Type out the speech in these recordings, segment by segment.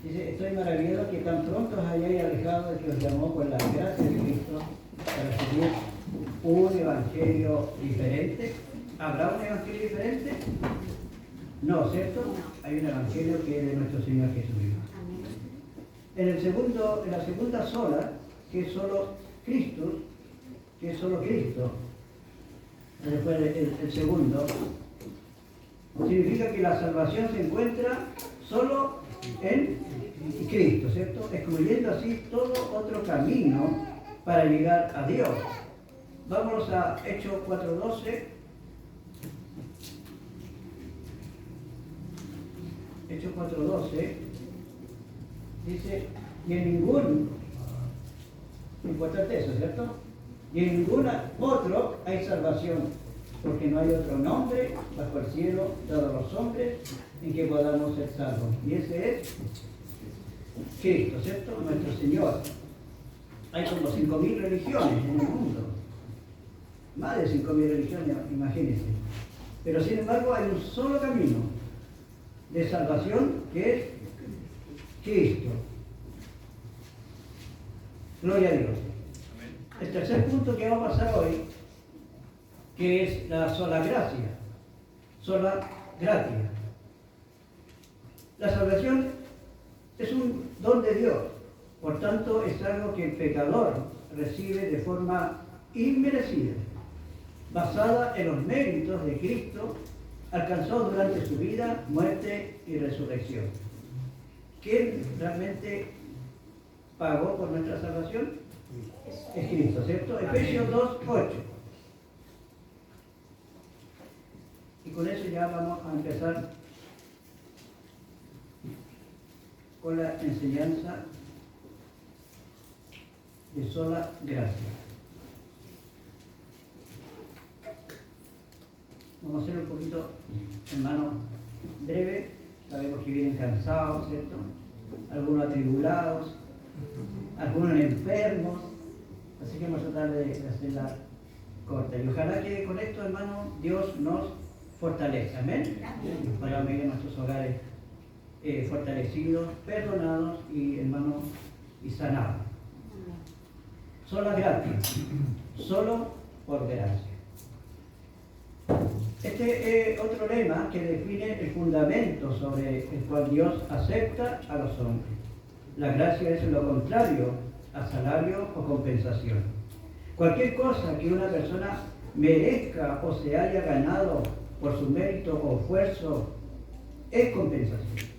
Dice, estoy maravillado que tan pronto os hayáis alejado de que os llamó por la gracia de Cristo para seguir un evangelio diferente. ¿Habrá un evangelio diferente? No, ¿cierto? Hay un evangelio que es de nuestro Señor Jesucristo. En la segunda sola, que es solo Cristo, después el segundo, significa que la salvación se encuentra solo en Cristo, ¿cierto? Excluyendo así todo otro camino para llegar a Dios. Vámonos a Hechos 4:12. Hechos 4:12 dice, y en ningún, importante eso, ¿cierto? Y en ningún otro hay salvación, porque no hay otro nombre bajo el cielo dado a los hombres en que podamos ser salvos. Y ese es Cristo, ¿cierto? Nuestro Señor. Hay como 5.000 religiones en el mundo. Más de 5.000 religiones, imagínense. Pero sin embargo hay un solo camino de salvación que es Cristo. Gloria a Dios. El tercer punto que vamos a pasar hoy, que es la sola gracia. Sola gratia. La salvación es un don de Dios, por tanto es algo que el pecador recibe de forma inmerecida, basada en los méritos de Cristo alcanzó durante su vida, muerte y resurrección. ¿Quién realmente pagó por nuestra salvación? Es Cristo, ¿cierto? Efesios 2:8. Y con eso ya vamos a empezar con la enseñanza de sola gracia. Vamos a hacer un poquito, hermano, breve. Sabemos que vienen cansados, ¿cierto? Algunos atribulados, algunos enfermos. Así que vamos a tratar de hacerla corta. Y ojalá que con esto, hermano, Dios nos fortalezca. Amén. Para vivir en nuestros hogares fortalecidos, perdonados y, hermanos, y sanados. Sola gracia. Solo por gracia. Este es otro lema que define el fundamento sobre el cual Dios acepta a los hombres. La gracia es lo contrario a salario o compensación. Cualquier cosa que una persona merezca o se haya ganado por su mérito o esfuerzo es compensación.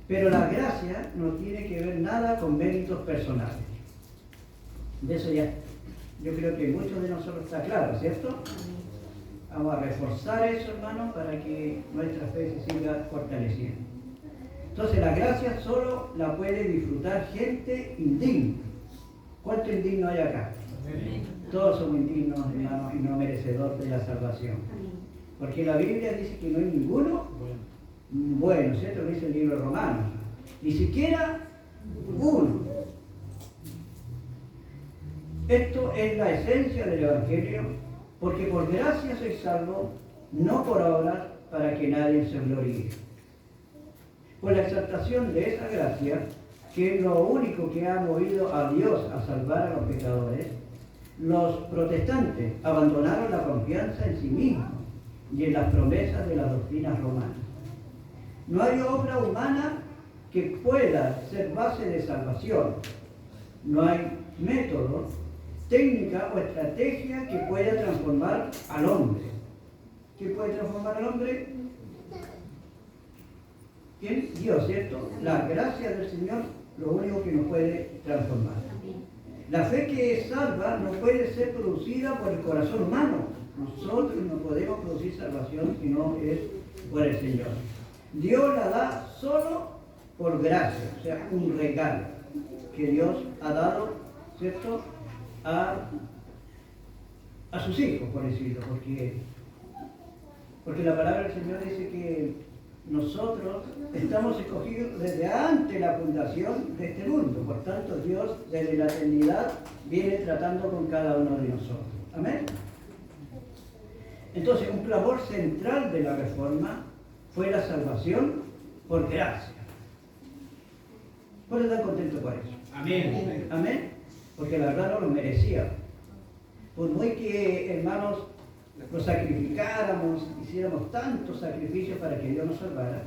Pero la gracia no tiene que ver nada con méritos personales. De eso ya, yo creo que muchos de nosotros está claro, ¿cierto? Vamos a reforzar eso, hermano, para que nuestra fe se siga fortaleciendo. Entonces, la gracia solo la puede disfrutar gente indigna. ¿Cuánto indigno hay acá? Todos somos indignos, hermanos, y no merecedores de la salvación. Porque la Biblia dice que no hay ninguno bueno, ¿cierto? Lo dice el libro de Romanos. Ni siquiera uno. Esto es la esencia del Evangelio, porque por gracia soy salvo, no por obras, para que nadie se gloríe. Por la exaltación de esa gracia, que es lo único que ha movido a Dios a salvar a los pecadores, los protestantes abandonaron la confianza en sí mismos y en las promesas de las doctrinas romanas. No hay obra humana que pueda ser base de salvación. No hay método, técnica o estrategia que pueda transformar al hombre. ¿Quién puede transformar al hombre? ¿Quién? Dios, ¿cierto? La gracia del Señor, lo único que nos puede transformar. La fe que es salva no puede ser producida por el corazón humano. Nosotros no podemos producir salvación si no es por el Señor. Dios la da solo por gracia, o sea, un regalo que Dios ha dado, ¿cierto?, a sus hijos, por decirlo, porque la palabra del Señor dice que nosotros estamos escogidos desde antes la fundación de este mundo. Por tanto, Dios desde la eternidad viene tratando con cada uno de nosotros. Amén. Entonces, un clamor central de la Reforma fue la salvación por gracia. ¿Cuántos están contentos por eso? Amén. Amén. Porque la verdad no lo merecía. Por muy que, hermanos, lo sacrificáramos, hiciéramos tantos sacrificios para que Dios nos salvara,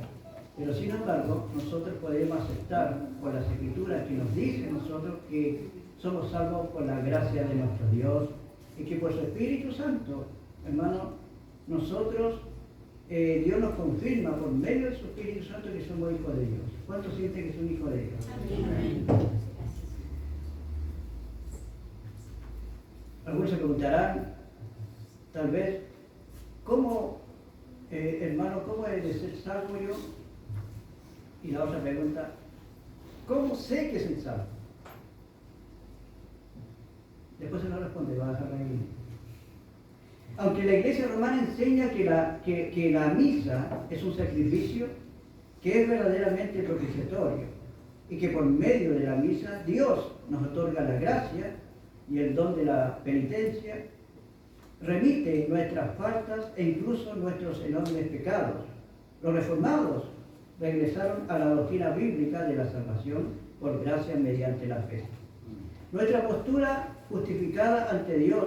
pero sin embargo, nosotros podemos aceptar por las Escrituras que nos dicen nosotros que somos salvos por la gracia de nuestro Dios y que por su Espíritu Santo, hermano, nosotros, Dios nos confirma por medio de su Espíritu Santo que somos hijos de Dios. ¿Cuántos sienten que son hijos de Dios? Amén. Algunos se preguntarán, tal vez, ¿cómo, hermano, cómo he de ser salvo yo? Y la otra pregunta, ¿cómo sé que soy salvo? Después se lo responde, va a dejar ahí. Aunque la Iglesia Romana enseña que la misa es un sacrificio que es verdaderamente propiciatorio y que por medio de la misa Dios nos otorga la gracia y el don de la penitencia, remite nuestras faltas e incluso nuestros enormes pecados. Los reformados regresaron a la doctrina bíblica de la salvación por gracia mediante la fe. Nuestra postura justificada ante Dios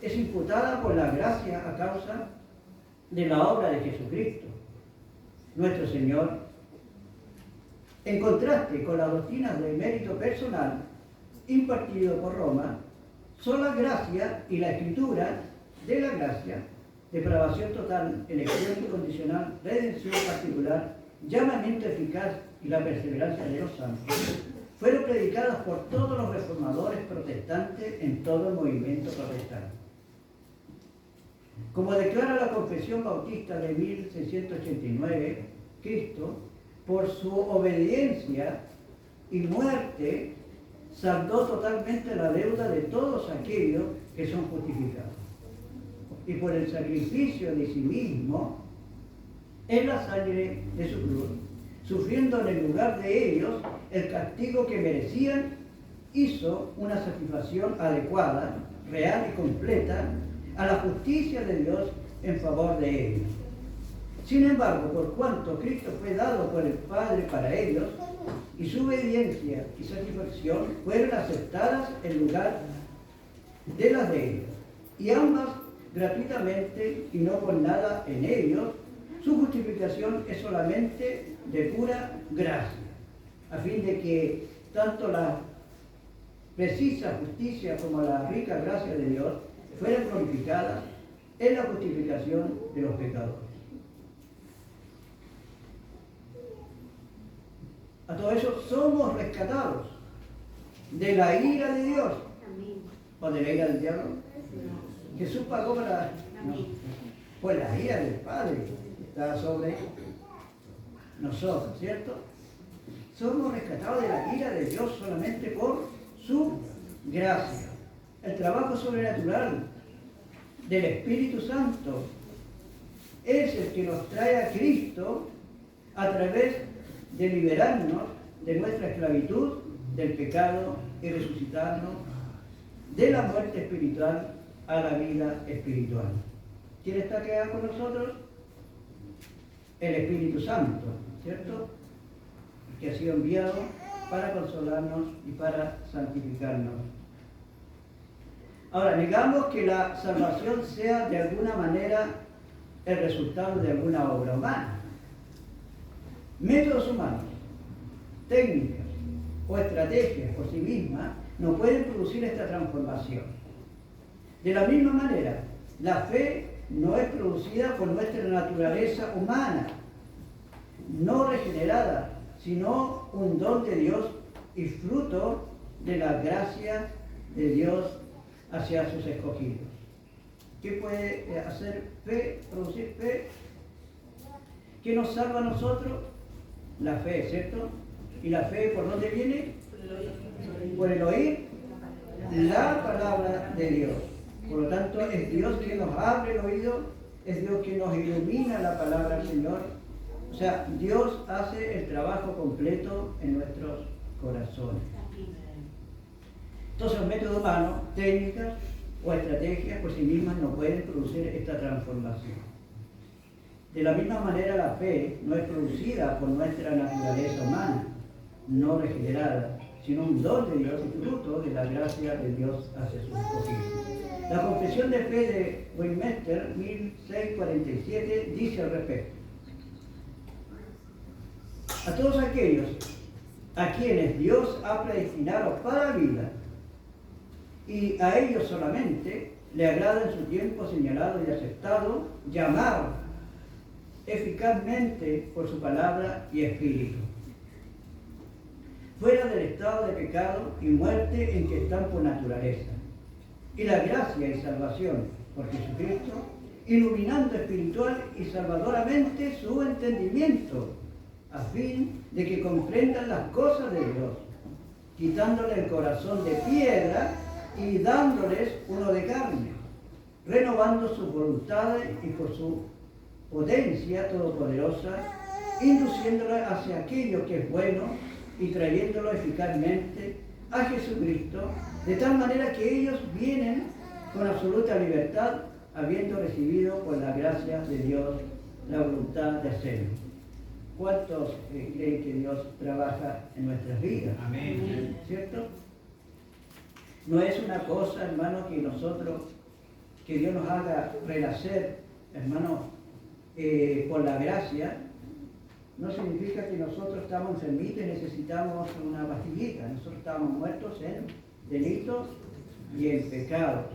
es imputada por la gracia a causa de la obra de Jesucristo, nuestro Señor. En contraste con las doctrinas del mérito personal impartido por Roma, sola gracia y la escritura de la gracia, depravación total, elección incondicional, redención particular, llamamiento eficaz y la perseverancia de los santos, fueron predicadas por todos los reformadores protestantes en todo el movimiento protestante. Como declara la Confesión Bautista de 1689, Cristo, por su obediencia y muerte, saldó totalmente la deuda de todos aquellos que son justificados. Y por el sacrificio de sí mismo, en la sangre de su cruz, sufriendo en el lugar de ellos el castigo que merecían, hizo una satisfacción adecuada, real y completa a la justicia de Dios en favor de ellos. Sin embargo, por cuanto Cristo fue dado por el Padre para ellos, y su obediencia y satisfacción fueron aceptadas en lugar de las de ellos, y ambas gratuitamente y no por nada en ellos, su justificación es solamente de pura gracia, a fin de que tanto la precisa justicia como la rica gracia de Dios fueran glorificadas en la justificación de los pecadores. A todo eso somos rescatados de la ira de Dios. ¿O de la ira del diablo? Jesús pagó para... No, pues la ira del Padre está sobre nosotros, ¿cierto? Somos rescatados de la ira de Dios solamente por su gracia. El trabajo sobrenatural del Espíritu Santo es el que nos trae a Cristo a través de liberarnos de nuestra esclavitud, del pecado y resucitarnos de la muerte espiritual a la vida espiritual. ¿Quién está acá con nosotros? El Espíritu Santo, ¿cierto? Que ha sido enviado para consolarnos y para santificarnos. Ahora, negamos que la salvación sea de alguna manera el resultado de alguna obra humana. Métodos humanos, técnicas o estrategias por sí mismas no pueden producir esta transformación. De la misma manera, la fe no es producida por nuestra naturaleza humana, no regenerada, sino un don de Dios y fruto de la gracia de Dios hacia sus escogidos. ¿Qué puede hacer fe, producir fe? ¿Qué nos salva a nosotros? La fe, ¿cierto? ¿Y la fe por dónde viene? Por el oír la palabra de Dios. Por lo tanto, es Dios quien nos abre el oído, es Dios quien nos ilumina la palabra del Señor. O sea, Dios hace el trabajo completo en nuestros corazones. Entonces, los métodos humanos, técnicas o estrategias por sí mismas no pueden producir esta transformación. De la misma manera, la fe no es producida por nuestra naturaleza humana, no regenerada, sino un don de Dios y fruto de la gracia de Dios hacia sus escogidos. La Confesión de Fe de Westminster 1647 dice al respecto: a todos aquellos a quienes Dios ha predestinado para la vida, y a ellos solamente le agrada en su tiempo señalado y aceptado llamar eficazmente por su palabra y espíritu, fuera del estado de pecado y muerte en que están por naturaleza, y la gracia y salvación por Jesucristo, iluminando espiritual y salvadoramente su entendimiento, a fin de que comprendan las cosas de Dios, quitándole el corazón de piedra y dándoles uno de carne, renovando sus voluntades y por su potencia todopoderosa, induciéndolo hacia aquello que es bueno y trayéndolo eficazmente a Jesucristo, de tal manera que ellos vienen con absoluta libertad, habiendo recibido por la gracia de Dios la voluntad de hacerlo. ¿Cuántos creen que Dios trabaja en nuestras vidas? Amén. ¿Cierto? No es una cosa, hermano, que Dios nos haga renacer, hermano, por la gracia. No significa que nosotros estamos enfermitos y necesitamos una pastillita. Nosotros estamos muertos en delitos y en pecados.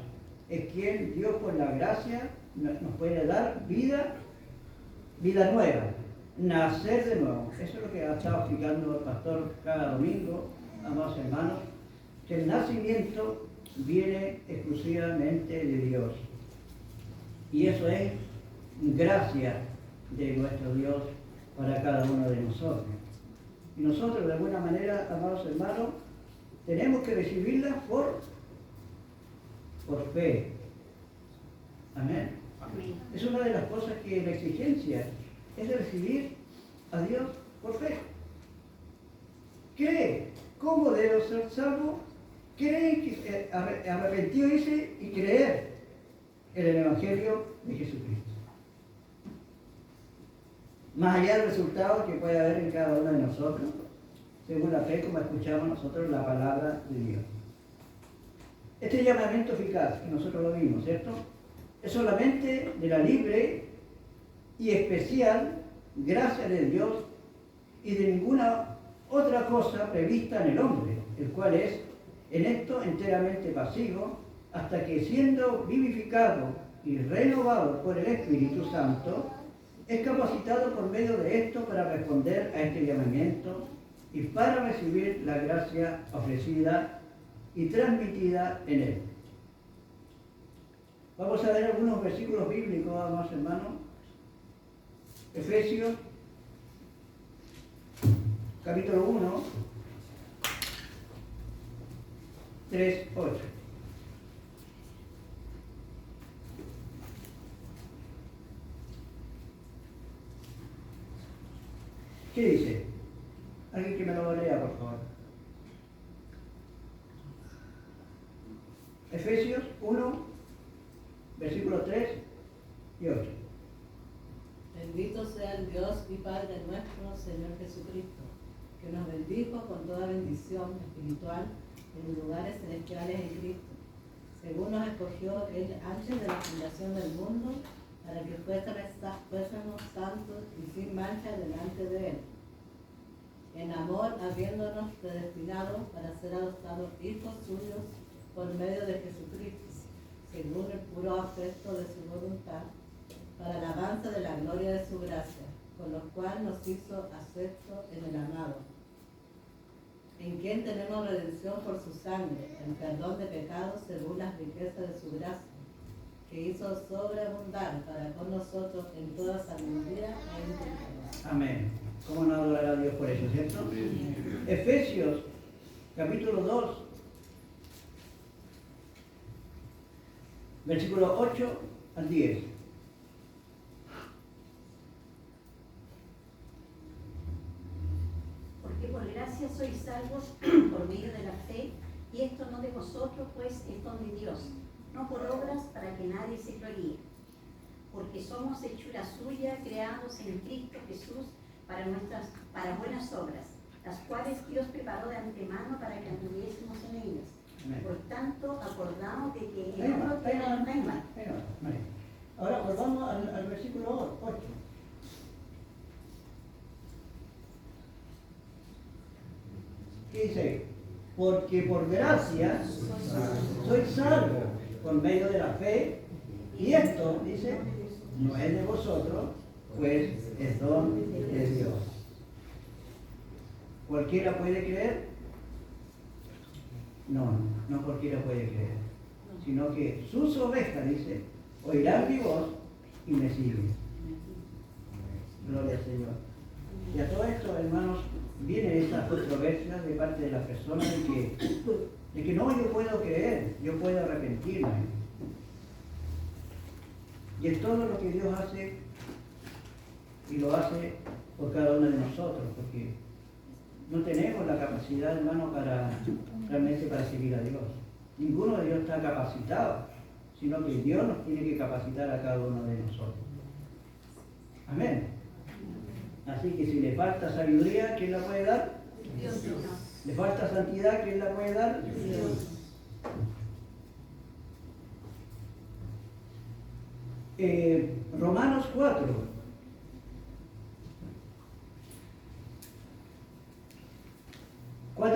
Es quien Dios por la gracia nos puede dar vida nueva, nacer de nuevo. Eso es lo que ha estado explicando el pastor cada domingo, amados hermanos, que el nacimiento viene exclusivamente de Dios. Y eso es gracia de nuestro Dios para cada uno de nosotros. Y nosotros, de alguna manera, amados hermanos, tenemos que recibirla por fe. Amén. Amén. Es una de las cosas que la exigencia es de recibir a Dios por fe. ¿Cree? ¿Cómo debo ser salvo? Cree, arrepentido dice, y creer en el Evangelio de Jesucristo. Más allá del resultado que puede haber en cada uno de nosotros, según la fe, como escuchamos nosotros la palabra de Dios. Este llamamiento eficaz, que nosotros lo vimos, ¿cierto?, es solamente de la libre y especial gracia de Dios y de ninguna otra cosa prevista en el hombre, el cual es en esto enteramente pasivo, hasta que siendo vivificado y renovado por el Espíritu Santo, es capacitado por medio de esto para responder a este llamamiento y para recibir la gracia ofrecida y transmitida en él. Vamos a ver algunos versículos bíblicos, amados hermanos. Efesios, capítulo 1, 3, 8. ¿Qué dice? Alguien que me lo lea, por favor. Efesios 1, versículos 3 y 8. Bendito sea el Dios y Padre nuestro, Señor Jesucristo, que nos bendijo con toda bendición espiritual en lugares celestiales en Cristo, según nos escogió Él antes de la fundación del mundo, para que fuésemos santos y sin mancha delante de Él, en amor habiéndonos predestinado para ser adoptados hijos suyos por medio de Jesucristo, según el puro afecto de su voluntad, para la alabanza de la gloria de su gracia, con lo cual nos hizo aceptos en el amado, en quien tenemos redención por su sangre, el perdón de pecados según las riquezas de su gracia, que hizo sobreabundar para con nosotros en toda sabiduría e inteligencia. Amén. ¿Cómo no adorar a Dios por eso, cierto? Efesios, capítulo 2, versículos 8 al 10. Porque por gracia sois salvos por medio de la fe, y esto no de vosotros, pues es don de Dios, no por obras para que nadie se gloríe. Porque somos hechura suya, creados en Cristo Jesús para buenas obras, las cuales Dios preparó de antemano para que anduviésemos en ellas. Amén. Por tanto, acordamos de que Ahí en va, otro ahí va, tiempo hay más. ahí va, María. Ahora volvamos al versículo 8. ¿Qué dice? Porque por gracia soy salvo por medio de la fe, y esto, dice, no es de vosotros, pues es don de Dios. ¿Cualquiera puede creer? No, no cualquiera puede creer, sino que sus ovejas, dice, oirán mi voz y me siguen. Gloria al Señor. Y a todo esto, hermanos, vienen estas controversias de parte de las personas de que no, yo puedo creer, yo puedo arrepentirme. Y es todo lo que Dios hace, y lo hace por cada uno de nosotros, porque no tenemos la capacidad, hermano, realmente para seguir a Dios. Ninguno de ellos está capacitado, sino que Dios nos tiene que capacitar a cada uno de nosotros. Amén. Así que si le falta sabiduría, ¿quién la puede dar? Dios. ¿Le falta santidad? ¿Quién la puede dar? Dios. Romanos 4.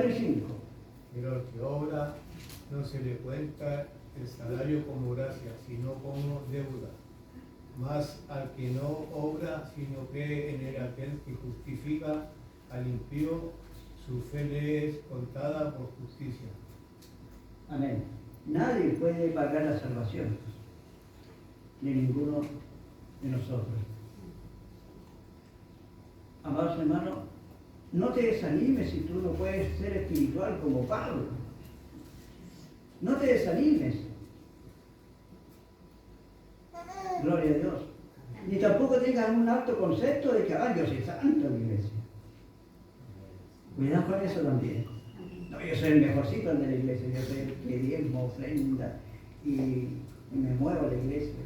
Y 5. Pero al que obra no se le cuenta el salario como gracia, sino como deuda. Mas al que no obra, sino cree en el aquel que justifica al impío, su fe le es contada por justicia. Amén. Nadie puede pagar la salvación, ni ninguno de nosotros. Amados hermanos, no te desanimes si tú no puedes ser espiritual como Pablo. No te desanimes. Gloria a Dios. Ni tampoco tengas un alto concepto de que, yo soy santo en la iglesia. Cuidado con eso también. No, yo soy el mejorcito de la iglesia, yo soy el que diezmo, ofrenda y me muevo a la iglesia.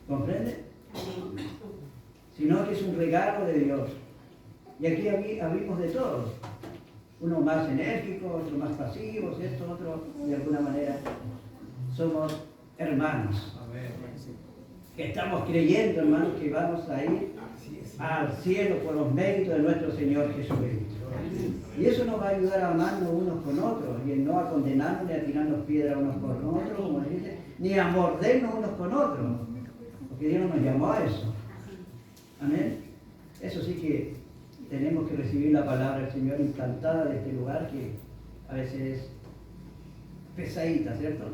¿Comprende? Sino que es un regalo de Dios. Y aquí abrimos de todos. Uno más enérgico, otro más pasivos, esto, otro, de alguna manera. Somos hermanos. Amén. Que estamos creyendo, hermanos, que vamos a ir al cielo por los méritos de nuestro Señor Jesucristo. Y eso nos va a ayudar a amarnos unos con otros, y no a condenarnos ni a tirarnos piedras unos con otros, como dice, ni a mordernos unos con otros, porque Dios no nos llamó a eso. Amén. Eso sí que tenemos que recibir la palabra del Señor implantada de este lugar, que a veces es pesadita, ¿cierto?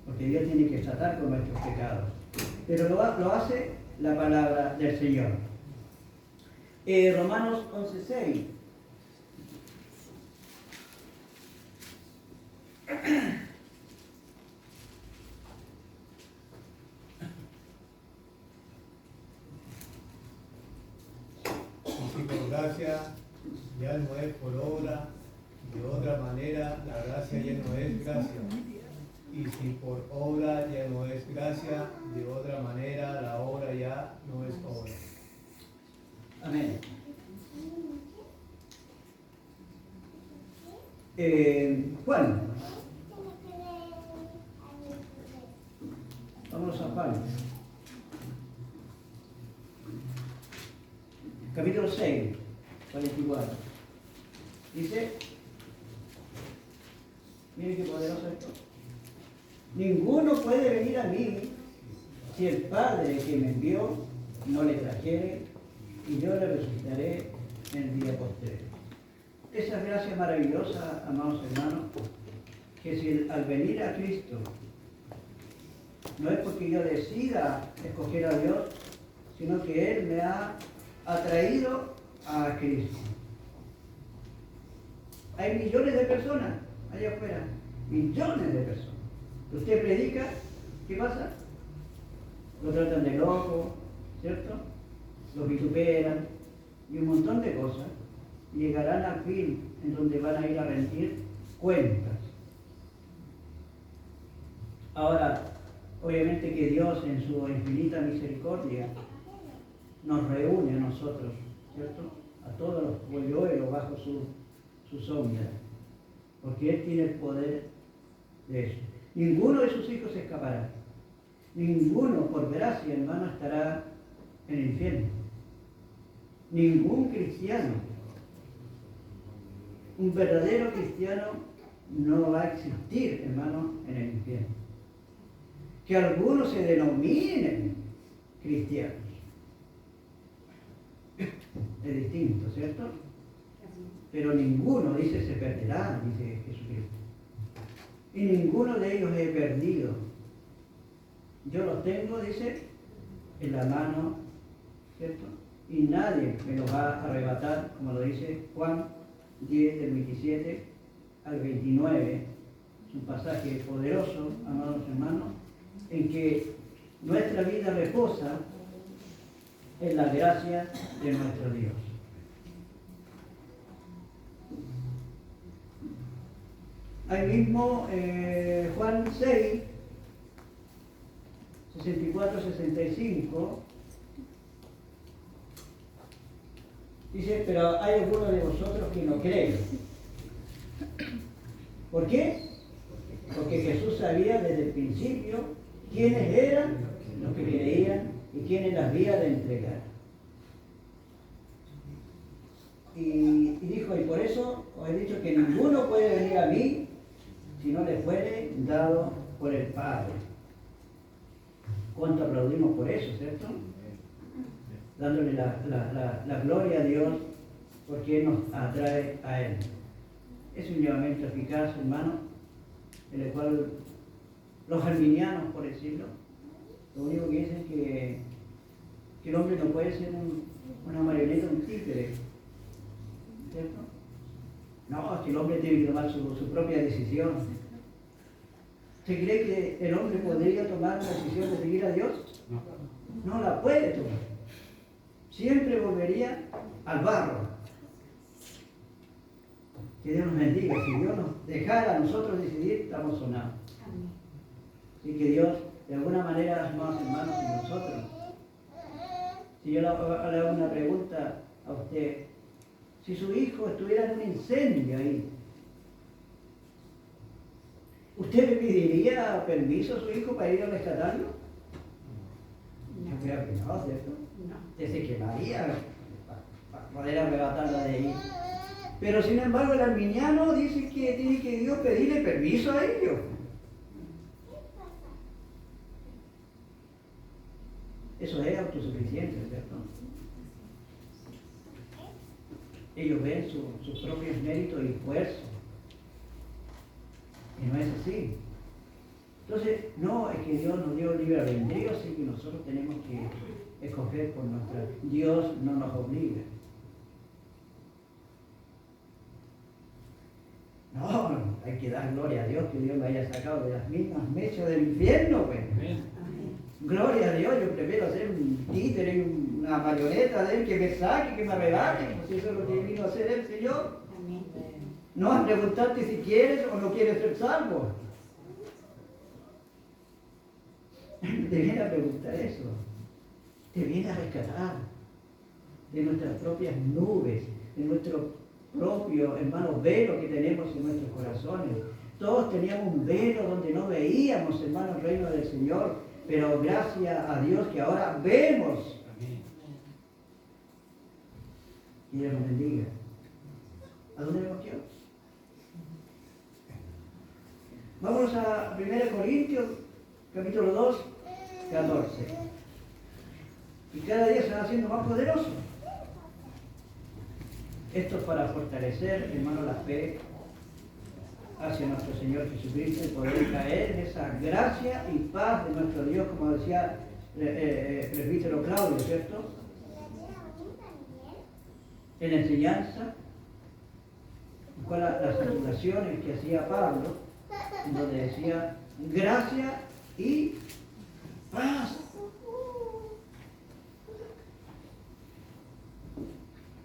Porque Dios tiene que tratar con nuestros pecados. Pero lo hace la palabra del Señor. Romanos 11:6. Y si por gracia ya no es por obra, de otra manera la gracia ya no es gracia. Y si por obra ya no es gracia, de otra manera la obra ya no es obra. Amén. Juan. Vamos a Juan. Capítulo 6, 44. Dice, miren qué poderoso esto. Ninguno puede venir a mí si el Padre que me envió no le trajere, y yo le resucitaré en el día postrero. Esa gracia maravillosa, amados hermanos, que si al venir a Cristo, no es porque yo decida escoger a Dios, sino que Él me ha atraído a Cristo. Hay millones de personas allá afuera, millones de personas. Usted predica, ¿qué pasa? Lo tratan de loco, ¿cierto? Lo vituperan y un montón de cosas. Llegarán al fin en donde van a ir a rendir cuentas. Ahora, obviamente que Dios en su infinita misericordia nos reúne a nosotros, ¿cierto? A todos los polluelos bajo su sombra, porque Él tiene el poder de eso. Ninguno de sus hijos escapará. Ninguno, por gracia, hermano, estará en el infierno. Ningún cristiano, un verdadero cristiano, no va a existir, hermano, en el infierno. Que algunos se denominen cristianos. Es distinto, ¿cierto? Pero ninguno, dice, se perderá, dice Jesucristo. Y ninguno de ellos he perdido. Yo los tengo, dice, en la mano, ¿cierto? Y nadie me los va a arrebatar, como lo dice Juan 10, del 27 al 29. Es un pasaje poderoso, amados hermanos, en que nuestra vida reposa en la gracia de nuestro Dios. Ahí mismo, Juan 6, 64-65, dice, pero hay algunos de vosotros que no creen. ¿Por qué? Porque Jesús sabía desde el principio quiénes eran los que creían y quiénes las había de entregar. Y dijo, y por eso os he dicho que ninguno puede venir a mí si no le fuere dado por el Padre. ¿Cuánto aplaudimos por eso, cierto? Dándole la gloria a Dios porque Él nos atrae a Él. Es un llamamiento eficaz, hermano, en el cual los arminianos, por decirlo, lo único que dicen es que el hombre no puede ser una marioneta, un títere, ¿cierto? No, es que el hombre tiene que tomar su propia decisión. ¿Se cree que el hombre podría tomar la decisión de seguir a Dios? No la puede tomar. Siempre volvería al barro. Que Dios nos bendiga. Si Dios nos dejara a nosotros decidir, estamos sonados. Así que Dios, de alguna manera, nos hace hermanos en nosotros. Si yo le hago una pregunta a usted, si su hijo estuviera en un incendio ahí, ¿usted le pediría permiso a su hijo para ir a rescatarlo? Yo creo que no, ¿cierto? Usted se quemaría para poder arrebatarla de ahí. Pero sin embargo el arminiano dice que tiene que Dios pedirle permiso a ellos. Eso es autosuficiencia, ¿cierto? Ellos ven sus propios méritos y esfuerzos. Y no es así. Entonces, no, es que Dios nos dio libre albedrío, así que nosotros tenemos que escoger por nuestra. Dios no nos obliga. No, hay que dar gloria a Dios que Dios me haya sacado de las mismas mechas del infierno, pues. Gloria a Dios, yo prefiero ser un títere, una marioneta de Él que me saque, que me arrebate, pues eso es lo que vino a hacer el Señor. No a preguntarte si quieres o no quieres ser salvo. Te viene a preguntar eso. Te viene a rescatar de nuestras propias nubes, de nuestro propio, hermano, velo que tenemos en nuestros corazones. Todos teníamos un velo donde no veíamos, hermano, el reino del Señor, pero gracias a Dios que ahora vemos. Y Dios nos bendiga. ¿A dónde vemos Dios? Vámonos a 1 Corintios, capítulo 2, 14. Y cada día se va haciendo más poderoso. Esto es para fortalecer, hermano, la fe hacia nuestro Señor Jesucristo y poder caer en esa gracia y paz de nuestro Dios, como decía el presbítero Claudio, ¿cierto? En la enseñanza, con las aseveraciones que hacía Pablo, donde decía gracia y paz.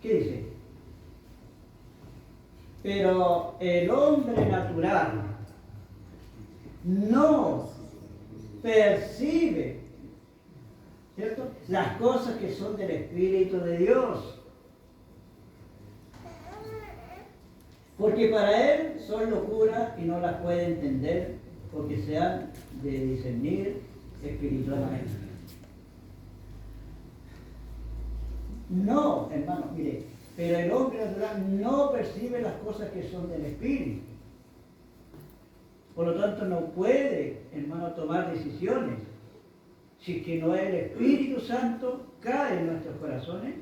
¿Qué dice? Pero el hombre natural no percibe ¿cierto? Las cosas que son del Espíritu de Dios. Porque para él son locura y no las puede entender, porque se han de discernir espiritualmente. No, hermano, mire, pero el hombre natural no percibe las cosas que son del Espíritu. Por lo tanto, no puede, hermano, tomar decisiones. Si que no es el Espíritu Santo, cae en nuestros corazones,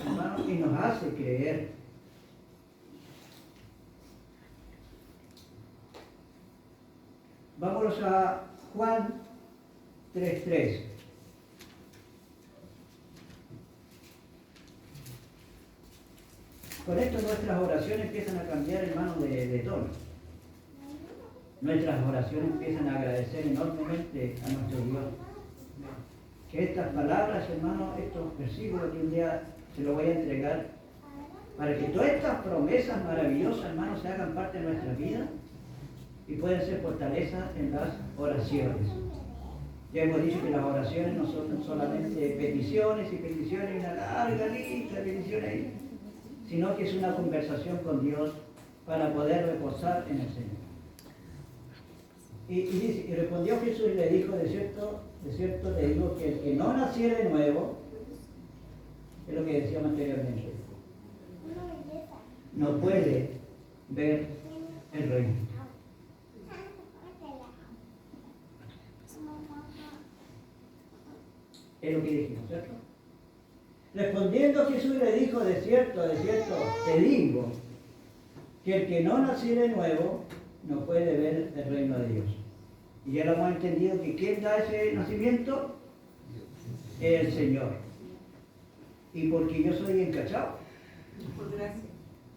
hermano, y nos hace creer. Vámonos a Juan 3:3. Con esto nuestras oraciones empiezan a cambiar, hermano, de tono. Nuestras oraciones empiezan a agradecer enormemente a nuestro Dios. Que estas palabras, hermano, estos versículos que un día se los voy a entregar, para que todas estas promesas maravillosas, hermano, se hagan parte de nuestra vida y pueden ser fortaleza en las oraciones. Ya hemos dicho que las oraciones no son solamente peticiones y peticiones y una larga lista de peticiones, sino que es una conversación con Dios para poder reposar en el Señor. Y dice, y respondió Jesús y le dijo, de cierto te digo que el que no naciera de nuevo, es lo que decíamos anteriormente, no puede ver el reino. Es lo que dijimos, ¿cierto? Respondiendo Jesús le dijo, de cierto te digo, que el que no naciera de nuevo no puede ver el reino de Dios. Y ya lo hemos entendido que ¿quién da ese nacimiento? El Señor. ¿Y porque yo soy encachado? Por gracia.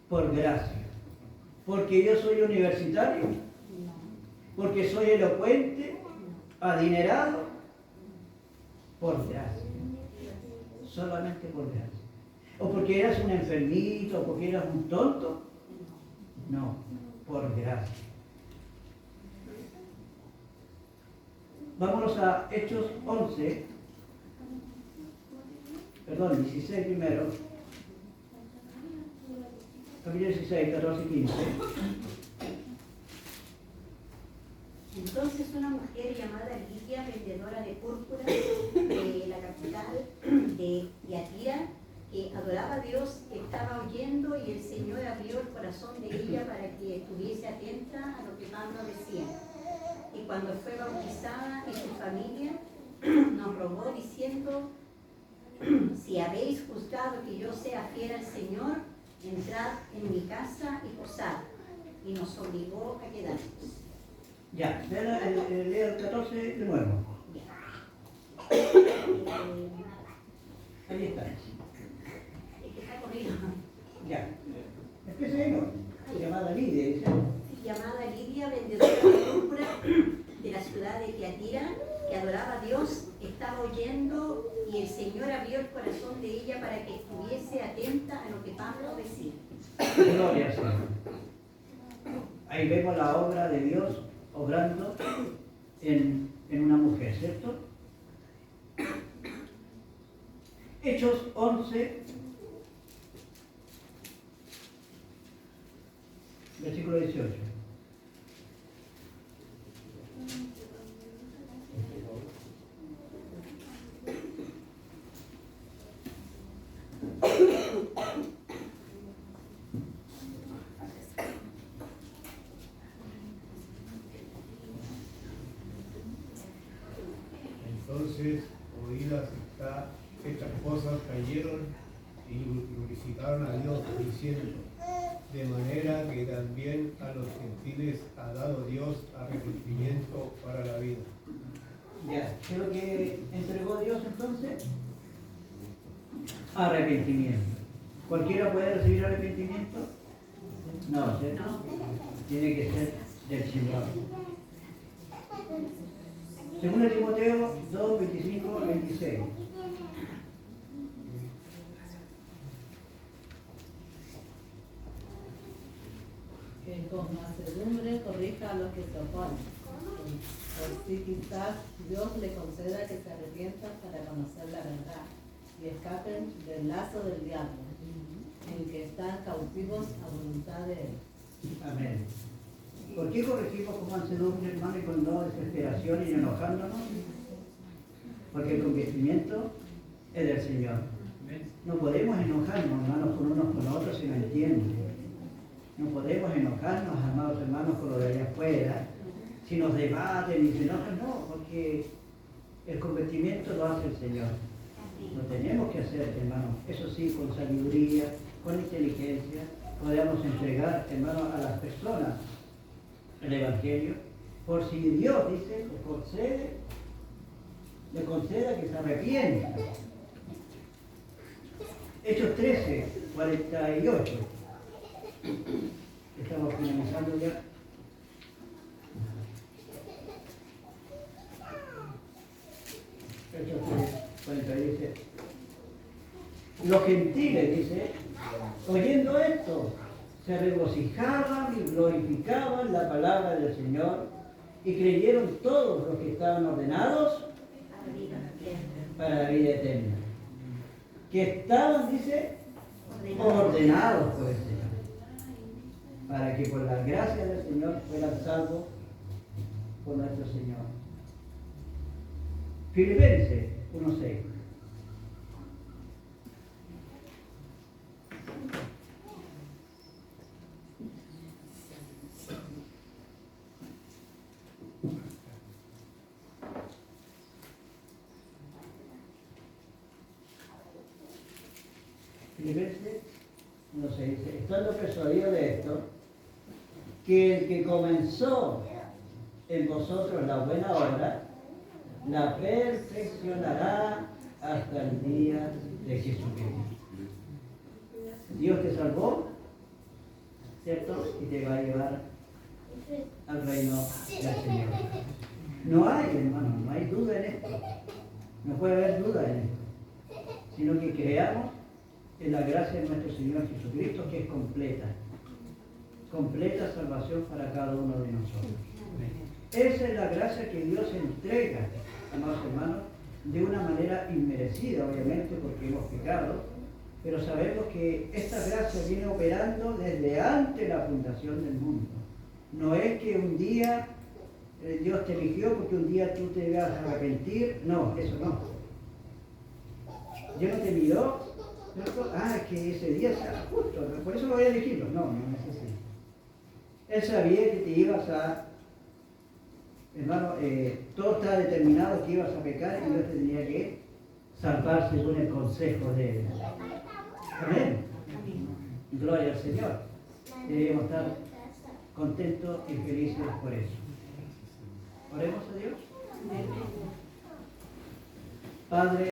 Por gracia. ¿Porque yo soy universitario? ¿Porque soy elocuente? ¿Adinerado? Por gracia. Solamente por gracia. ¿O porque eras un enfermito? ¿O porque eras un tonto? No, por gracia. Vámonos a Hechos 16 primero. Capítulo 16, 14 y 15. Entonces una mujer llamada Lidia, vendedora de púrpura de la capital de Tiatira, que adoraba a Dios, estaba oyendo y el Señor abrió el corazón de ella para que estuviese atenta a lo que Pablo decía. Y cuando fue bautizada y su familia nos rogó diciendo, si habéis juzgado que yo sea fiel al Señor, entrad en mi casa y posad. Y nos obligó a quedarnos. Ya, lea el 14 de nuevo. Ahí está. Es que está corrido. Ya. Empieza ahí, ¿no? Llamada Lidia, dice. Llamada Lidia, vendedora de púrpura de la ciudad de Tiatira, que adoraba a Dios, estaba oyendo y el Señor abrió el corazón de ella para que estuviese atenta a lo que Pablo decía. Gloria al Señor. Ahí vemos la obra de Dios obrando en una mujer, ¿cierto? Hechos 11, versículo 18. Entonces, oídas estas cosas, cayeron y glorificaron a Dios, diciendo, de manera que también a los gentiles ha dado Dios arrepentimiento para la vida. Ya, ¿qué es lo que entregó Dios entonces? Arrepentimiento. ¿Cualquiera puede recibir arrepentimiento? No, ¿cierto? Tiene que ser del Señor. Según Timoteo 2, 25 al 26. Que con mansedumbre corrija a los que se oponen, con Así quizás Dios le conceda que se arrepientan para conocer la verdad y escapen del lazo del diablo, en que están cautivos a voluntad de él. Amén. ¿Por qué corregimos con mansedumbre, hermano, y con no desesperación y enojándonos? Porque el convencimiento es del Señor. No podemos enojarnos, hermanos, con unos con otros si no entienden. No podemos enojarnos, amados hermanos, con lo de allá afuera, si nos debaten y se enojan, no, porque el convertimiento lo hace el Señor. Lo tenemos que hacer, hermanos, eso sí, con sabiduría, con inteligencia, podemos entregar, hermanos, a las personas el Evangelio, por si Dios, dice, le conceda que se arrepienta. Hechos 13, 48. Estamos finalizando ya. Hechos 13, 48 dice, los gentiles, dice, oyendo esto, se regocijaban y glorificaban la palabra del Señor y creyeron todos los que estaban ordenados para la vida eterna. Que estaban, dice, ordenados por el Señor, para que por la gracia del Señor fueran salvos por nuestro Señor. Filipenses 1:6. Filipenses 1:6 dice, estando persuadido de esto, que el que comenzó en vosotros la buena obra, la perfeccionará hasta el día de Jesucristo. Dios te salvó, ¿cierto? Y te va a llevar al reino del Señor. No hay, hermano, no hay duda en esto. No puede haber duda en esto. Sino que creamos en la gracia de nuestro Señor Jesucristo, que es completa. Completa salvación para cada uno de nosotros. Esa es la gracia que Dios entrega, amados hermanos, de una manera inmerecida, obviamente, porque hemos pecado, pero sabemos que esta gracia viene operando desde antes de la fundación del mundo. No es que un día Dios te eligió porque un día tú te vas a arrepentir, no, eso no. Dios no te miró, ¿cierto? Es que ese día sea justo, por eso lo voy a elegir. No, no es así. Él sabía que te ibas a... Hermano, todo estaba determinado que ibas a pecar y Dios te tenía que salvar según el consejo de Él. Amén. Gloria al Señor. Debemos estar contentos y felices por eso. Oremos a Dios. Padre.